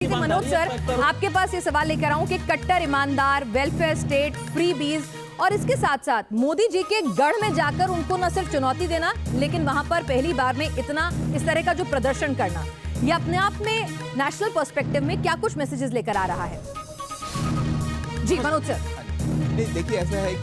से मनोज सर आपके पास ये सवाल लेकर आऊं कि कट्टर ईमानदार, वेलफेयर स्टेट, फ्री बीज और इसके साथ साथ मोदी जी के गढ़ में जाकर उनको न सिर्फ चुनौती देना लेकिन वहां पर पहली बार में इतना इस तरह का जो प्रदर्शन करना, ये अपने आप में नेशनल पर्सपेक्टिव में क्या कुछ मैसेजेस लेकर आ रहा है? जी मनोज सर। देखिए, ऐसा है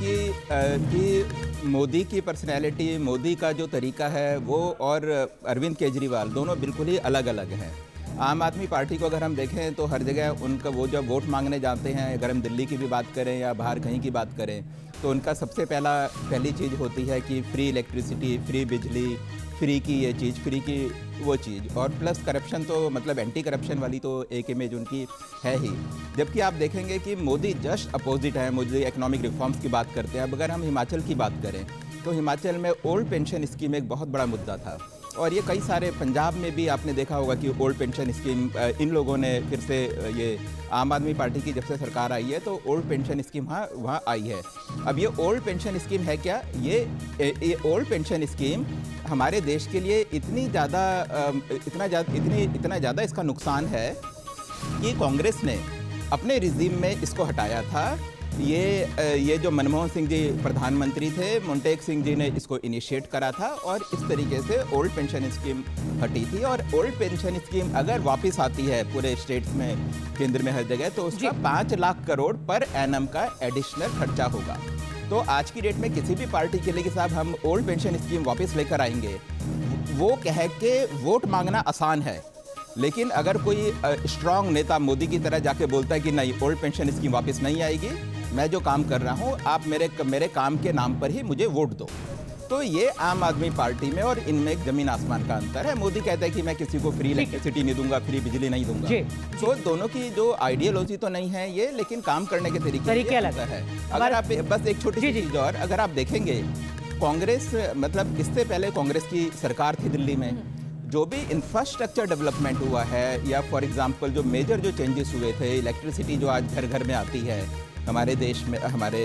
कि मोदी की पर्सनैलिटी, मोदी का जो तरीका है वो और अरविंद केजरीवाल दोनों बिल्कुल ही अलग अलग हैं। आम आदमी पार्टी को अगर हम देखें तो हर जगह उनका वो जब वोट मांगने जाते हैं, अगर हम दिल्ली की भी बात करें या बाहर कहीं की बात करें, तो उनका सबसे पहली चीज़ होती है कि फ्री इलेक्ट्रिसिटी, फ्री बिजली, फ्री की ये चीज़, फ्री की वो चीज़, और प्लस करप्शन तो मतलब एंटी करप्शन वाली तो एक इमेज उनकी है ही। जबकि आप देखेंगे कि मोदी जस्ट अपोजिट है। मोदी इकोनॉमिक रिफॉर्म्स की बात करते हैं। अब अगर हम हिमाचल की बात करें तो हिमाचल में ओल्ड पेंशन स्कीम एक बहुत बड़ा मुद्दा था, और ये कई सारे, पंजाब में भी आपने देखा होगा कि ओल्ड पेंशन स्कीम इन लोगों ने फिर से, ये आम आदमी पार्टी की जब से सरकार आई है तो ओल्ड पेंशन स्कीम वहाँ आई है। अब ये ओल्ड पेंशन स्कीम है क्या? ये ओल्ड पेंशन स्कीम हमारे देश के लिए इतना ज़्यादा इसका नुकसान है कि कांग्रेस ने अपने रिजीम में इसको हटाया था। ये जो मनमोहन सिंह जी प्रधानमंत्री थे, मोन्टेक सिंह जी ने इसको इनिशिएट करा था, और इस तरीके से ओल्ड पेंशन स्कीम हटी थी। और ओल्ड पेंशन स्कीम अगर वापस आती है पूरे स्टेट्स में, केंद्र में, हर जगह, तो उसका 5 लाख करोड़ पर एनम का एडिशनल खर्चा होगा। तो आज की डेट में किसी भी पार्टी के लिए कि साहब हम ओल्ड पेंशन स्कीम वापस लेकर आएंगे, वो कह के वोट मांगना आसान है, लेकिन अगर कोई स्ट्रांग नेता मोदी की तरह जाके बोलता है कि नहीं, ओल्ड पेंशन स्कीम वापस नहीं आएगी, मैं जो काम कर रहा हूँ आप मेरे काम के नाम पर ही मुझे वोट दो, तो ये आम आदमी पार्टी में और इनमें एक जमीन आसमान का अंतर है। मोदी कहता है कि मैं किसी को फ्री इलेक्ट्रिसिटी नहीं दूंगा, फ्री बिजली नहीं दूंगा। तो दोनों की जो आइडियोलॉजी तो नहीं है ये, लेकिन काम करने के तरीके अलग है। अगर आप बस एक छोटी सी चीज और, अगर आप देखेंगे कांग्रेस, मतलब इससे पहले कांग्रेस की सरकार थी दिल्ली में, जो भी इंफ्रास्ट्रक्चर डेवलपमेंट हुआ है, या फॉर एग्जांपल जो मेजर जो चेंजेस हुए थे, इलेक्ट्रिसिटी जो आज घर घर में आती है हमारे देश में, हमारे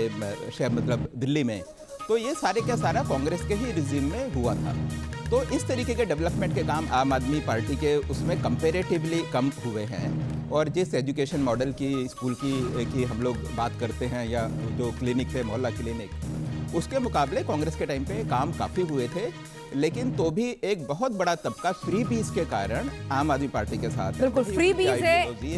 शहर मतलब दिल्ली में, तो ये सारे का सारा कांग्रेस के ही रिजीम में हुआ था। तो इस तरीके के डेवलपमेंट के काम आम आदमी पार्टी के उसमें कंपैरेटिवली कम हुए हैं। और जिस एजुकेशन मॉडल की, स्कूल की हम लोग बात करते हैं, या जो क्लिनिक थे, मोहल्ला क्लिनिक, उसके मुकाबले कांग्रेस के टाइम पे काम काफ़ी हुए थे। लेकिन तो भी एक बहुत बड़ा तबका फ्री बीज के कारण आम आदमी पार्टी के साथ, बिल्कुल फ्री बीज है,